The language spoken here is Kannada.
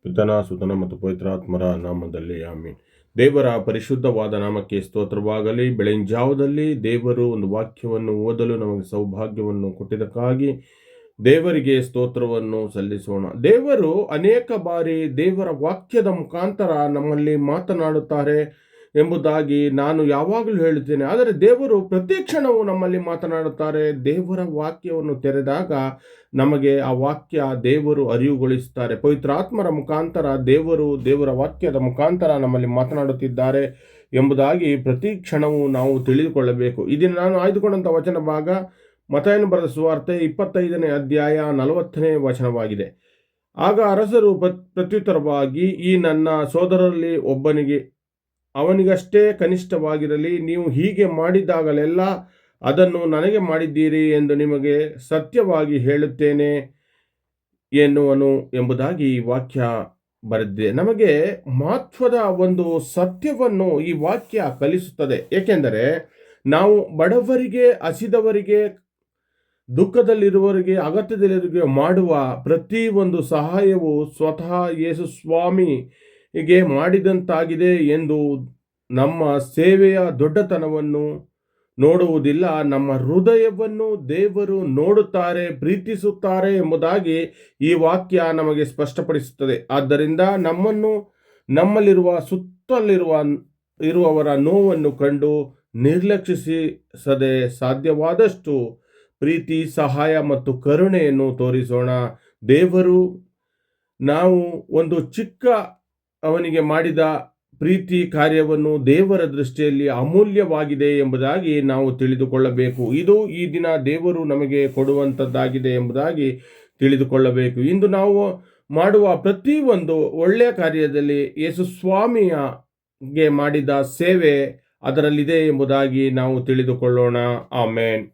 ಪಿತನ ಸುತನ ಮತ್ತು ಪವಿತ್ರಾತ್ಮರ ನಾಮದಲ್ಲಿ ಆಮೀನ್. ದೇವರ ಪರಿಶುದ್ಧವಾದ ನಾಮಕ್ಕೆ ಸ್ತೋತ್ರವಾಗಲಿ. ಬೆಳಗಿನ ಜಾವದಲ್ಲಿ ದೇವರು ಒಂದು ವಾಕ್ಯವನ್ನು ಓದಲು ನಮಗೆ ಸೌಭಾಗ್ಯವನ್ನು ಕೊಟ್ಟಿದ್ದಕ್ಕಾಗಿ ದೇವರಿಗೆ ಸ್ತೋತ್ರವನ್ನು ಸಲ್ಲಿಸೋಣ. ದೇವರು ಅನೇಕ ಬಾರಿ ದೇವರ ವಾಕ್ಯದ ಮುಖಾಂತರ ನಮ್ಮಲ್ಲಿ ಮಾತನಾಡುತ್ತಾರೆ ಎಂಬುದಾಗಿ ನಾನು ಯಾವಾಗಲೂ ಹೇಳುತ್ತೇನೆ. ಆದರೆ ದೇವರು ಪ್ರತಿ ಕ್ಷಣವೂ ನಮ್ಮಲ್ಲಿ ಮಾತನಾಡುತ್ತಾರೆ. ದೇವರ ವಾಕ್ಯವನ್ನು ತೆರೆದಾಗ ನಮಗೆ ಆ ವಾಕ್ಯ ದೇವರು ಅರಿವುಗೊಳಿಸುತ್ತಾರೆ. ಪವಿತ್ರಾತ್ಮರ ಮುಖಾಂತರ ದೇವರ ವಾಕ್ಯದ ಮುಖಾಂತರ ನಮ್ಮಲ್ಲಿ ಮಾತನಾಡುತ್ತಿದ್ದಾರೆ ಎಂಬುದಾಗಿ ಪ್ರತಿ ಕ್ಷಣವೂ ನಾವು ತಿಳಿದುಕೊಳ್ಳಬೇಕು. ಇದನ್ನು ನಾನು ಆಯ್ದುಕೊಂಡಂಥ ವಚನ ಭಾಗ ಮತ್ತಾಯನು ಬರೆದ ಸುವಾರ್ತೆ 25ನೇ ಅಧ್ಯಾಯ 40ನೇ ವಚನವಾಗಿದೆ. ಆಗ ಅರಸರು ಪ್ರತ್ಯುತ್ತರವಾಗಿ, ಈ ನನ್ನ ಸೋದರರಲ್ಲಿ ಒಬ್ಬನಿಗೆ ಅವನಿಗಷ್ಟೇ ಕನಿಷ್ಠವಾಗಿರಲಿ, ನೀವು ಹೀಗೆ ಮಾಡಿದಾಗಲೆಲ್ಲ ಅದನ್ನು ನನಗೆ ಮಾಡಿದ್ದೀರಿ ಎಂದು ನಿಮಗೆ ಸತ್ಯವಾಗಿ ಹೇಳುತ್ತೇನೆ ಎನ್ನುವನು ಎಂಬುದಾಗಿ ಈ ವಾಕ್ಯ ಬರೆದಿದೆ. ನಮಗೆ ಮಹತ್ವದ ಒಂದು ಸತ್ಯವನ್ನು ಈ ವಾಕ್ಯ ಕಲಿಸುತ್ತದೆ. ಏಕೆಂದರೆ ನಾವು ಬಡವರಿಗೆ, ಹಸಿದವರಿಗೆ, ದುಃಖದಲ್ಲಿರುವವರಿಗೆ, ಅಗತ್ಯದಲ್ಲಿರುವವರಿಗೆ ಮಾಡುವ ಪ್ರತಿ ಒಂದು ಸಹಾಯವು ಸ್ವತಃ ಯೇಸು ಸ್ವಾಮಿಗೆ ಮಾಡಿದಂತಾಗಿದೆ ಎಂದು ನಮ್ಮ ಸೇವೆಯ ದೊಡ್ಡತನವನ್ನು ನೋಡುವುದಿಲ್ಲ, ನಮ್ಮ ಹೃದಯವನ್ನು ದೇವರು ನೋಡುತ್ತಾರೆ, ಪ್ರೀತಿಸುತ್ತಾರೆ ಎಂಬುದಾಗಿ ಈ ವಾಕ್ಯ ನಮಗೆ ಸ್ಪಷ್ಟಪಡಿಸುತ್ತದೆ. ಆದ್ದರಿಂದ ನಮ್ಮಲ್ಲಿರುವ ಸುತ್ತಲಿರುವವರ ನೋವನ್ನು ಕಂಡು ನಿರ್ಲಕ್ಷಿಸದೆ ಸಾಧ್ಯವಾದಷ್ಟು ಪ್ರೀತಿ, ಸಹಾಯ ಮತ್ತು ಕರುಣೆಯನ್ನು ತೋರಿಸೋಣ. ದೇವರು ನಾವು ಒಂದು ಚಿಕ್ಕ ಅವನಿಗೆ ಮಾಡಿದ ಪ್ರೀತಿ ಕಾರ್ಯವನ್ನು ದೇವರ ದೃಷ್ಟಿಯಲ್ಲಿ ಅಮೂಲ್ಯವಾಗಿದೆ ಎಂಬುದಾಗಿ ನಾವು ತಿಳಿದುಕೊಳ್ಳಬೇಕು. ಇದು ಈ ದಿನ ದೇವರು ನಮಗೆ ಕೊಡುವಂಥದ್ದಾಗಿದೆ ಎಂಬುದಾಗಿ ತಿಳಿದುಕೊಳ್ಳಬೇಕು. ಇಂದು ನಾವು ಮಾಡುವ ಪ್ರತಿ ಒಂದು ಒಳ್ಳೆಯ ಕಾರ್ಯದಲ್ಲಿ ಯೇಸು ಸ್ವಾಮಿಗೆ ಮಾಡಿದ ಸೇವೆ ಅದರಲ್ಲಿದೆ ಎಂಬುದಾಗಿ ನಾವು ತಿಳಿದುಕೊಳ್ಳೋಣ. ಆಮೇನ್.